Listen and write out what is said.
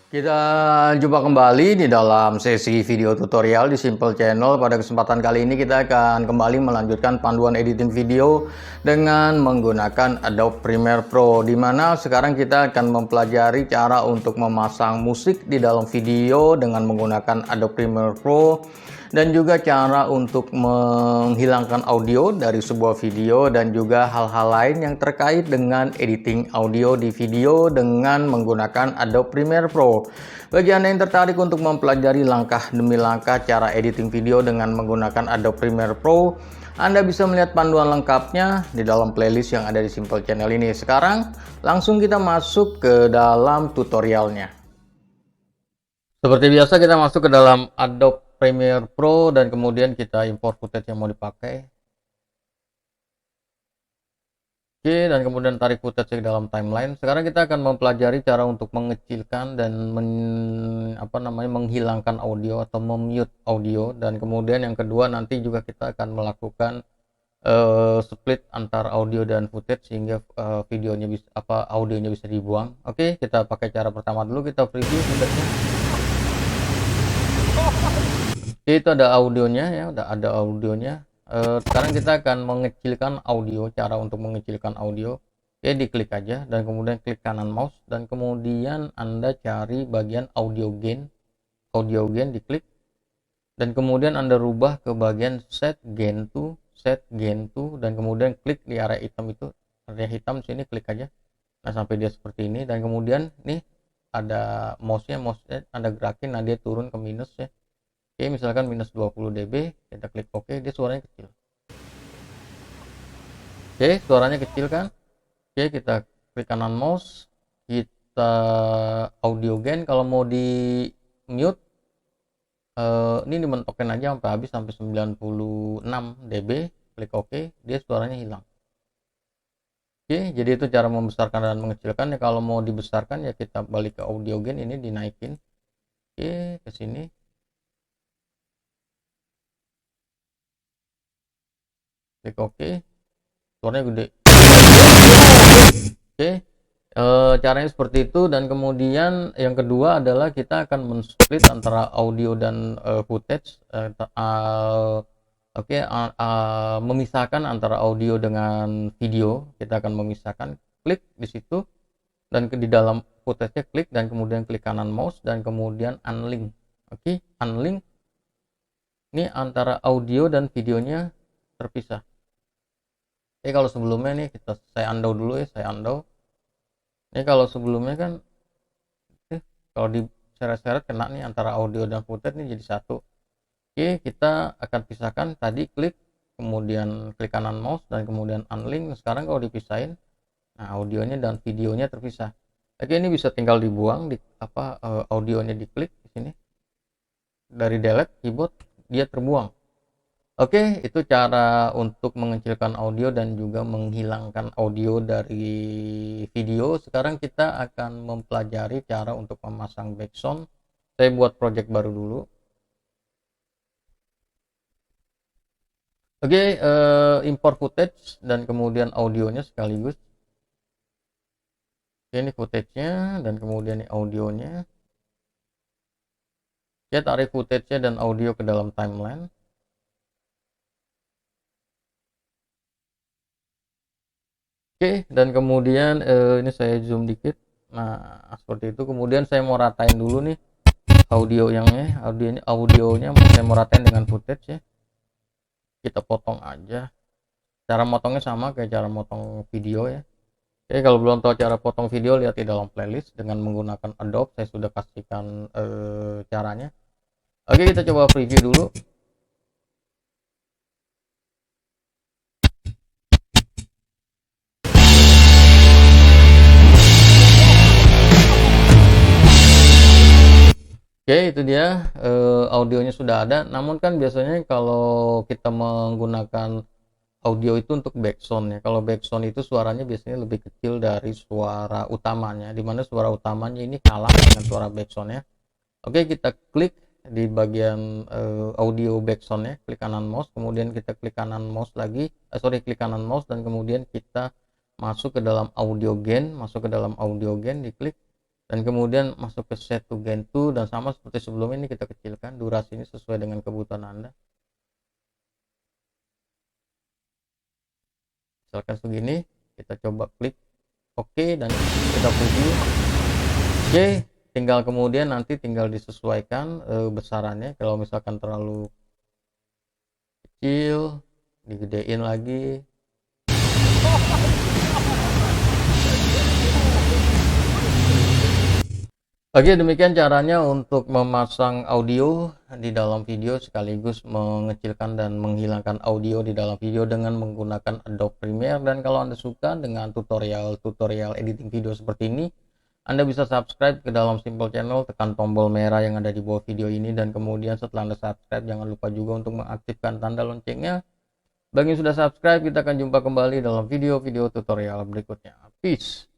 Kita jumpa kembali di dalam sesi video tutorial di Simple Channel. Pada kesempatan kali ini kita akan kembali melanjutkan panduan editing video dengan menggunakan Adobe Premiere Pro, di mana sekarang kita akan mempelajari cara untuk memasang musik di dalam video dengan menggunakan Adobe Premiere Pro, dan juga cara untuk menghilangkan audio dari sebuah video, dan juga hal-hal lain yang terkait dengan editing audio di video dengan menggunakan Adobe Premiere Pro. Bagi Anda yang tertarik untuk mempelajari langkah demi langkah cara editing video dengan menggunakan Adobe Premiere Pro, Anda bisa melihat panduan lengkapnya di dalam playlist yang ada di Simple Channel ini. Sekarang langsung kita masuk ke dalam tutorialnya. Seperti biasa, kita masuk ke dalam Adobe Premiere Pro dan kemudian kita import footage yang mau dipakai. Oke, dan kemudian tarik footage ke dalam timeline. Sekarang kita akan mempelajari cara untuk mengecilkan dan menghilangkan audio atau memute audio, dan kemudian yang kedua nanti juga kita akan melakukan split antara audio dan footage sehingga audionya bisa dibuang. Oke, kita pakai cara pertama dulu, kita preview footage-nya. Oke, itu ada audionya ya, udah ada audionya. Sekarang kita akan mengecilkan audio. Cara untuk mengecilkan audio, oke, diklik aja dan kemudian klik kanan mouse dan kemudian Anda cari bagian audio gain, diklik dan kemudian Anda rubah ke bagian set gain to, dan kemudian klik di area hitam itu, area hitam sini, klik aja. Nah, sampai dia seperti ini, dan kemudian nih ada mouse-nya Anda gerakin, nah dia turun ke minus ya. Oke, misalkan minus 20 dB, kita klik OK, dia suaranya kecil. Oke, suaranya kecil kan? Oke, kita klik kanan mouse, kita audio gain. Kalau mau di mute, ini dimentokin aja sampai habis, sampai 96 dB, klik OK, dia suaranya hilang. Oke, jadi itu cara membesarkan dan mengecilkan ya. Kalau mau dibesarkan ya kita balik ke audio gain, ini dinaikin. Oke, ke sini. Klik OK, suaranya gede. Oke, caranya seperti itu. Dan kemudian yang kedua adalah kita akan men-split antara audio dan footage. Memisahkan antara audio dengan video. Kita akan memisahkan, klik di situ dan di dalam footage-nya klik dan kemudian klik kanan mouse dan kemudian unlink. Oke, unlink. Ini antara audio dan videonya terpisah. Oke, kalau sebelumnya nih saya undo dulu ya, saya undo. Ini kalau sebelumnya kan kalau diseret-seret kena nih antara audio dan footage nih jadi satu. Oke, kita akan pisahkan, tadi klik kemudian klik kanan mouse dan kemudian unlink. Sekarang kalau dipisahin, nah audionya dan videonya terpisah. Oke, ini bisa tinggal dibuang, audionya diklik di sini. Dari delete keyboard dia terbuang. Oke, itu cara untuk mengecilkan audio dan juga menghilangkan audio dari video. Sekarang kita akan mempelajari cara untuk memasang background. Saya buat project baru dulu. Oke, import footage dan kemudian audionya sekaligus. Oke, ini footage-nya dan kemudian ini audionya. Saya tarik footage-nya dan audio ke dalam timeline. Oke, dan kemudian ini saya zoom dikit. Nah, seperti itu. Kemudian saya mau ratain dulu nih audionya saya mau ratain dengan footage ya. Kita potong aja. Cara motongnya sama kayak cara motong video ya. Oke, kalau belum tahu cara potong video, lihat di dalam playlist dengan menggunakan Adobe. Saya sudah kasihkan caranya. Oke, kita coba preview dulu. Oke, itu dia audionya sudah ada. Namun kan biasanya kalau kita menggunakan audio itu untuk background ya. Kalau background itu suaranya biasanya lebih kecil dari suara utamanya, dimana suara utamanya ini kalah dengan suara backgroundnya. Oke, kita klik di bagian audio backgroundnya, klik kanan mouse, kemudian kita klik kanan mouse lagi, klik kanan mouse dan kemudian kita masuk ke dalam audio gain, diklik. dan kemudian masuk ke set to gain to, dan sama seperti sebelumnya ini kita kecilkan durasi ini sesuai dengan kebutuhan Anda. Misalkan segini, kita coba klik oke, dan kita preview. Oke, tinggal kemudian nanti tinggal disesuaikan besarannya. Kalau misalkan terlalu kecil, digedein lagi. Oke, demikian caranya untuk memasang audio di dalam video sekaligus mengecilkan dan menghilangkan audio di dalam video dengan menggunakan Adobe Premiere. Dan kalau Anda suka dengan tutorial editing video seperti ini, Anda bisa subscribe ke dalam Simple Channel, tekan tombol merah yang ada di bawah video ini, dan kemudian setelah Anda subscribe jangan lupa juga untuk mengaktifkan tanda loncengnya. Bagi yang sudah subscribe, kita akan jumpa kembali dalam video-video tutorial berikutnya. Peace.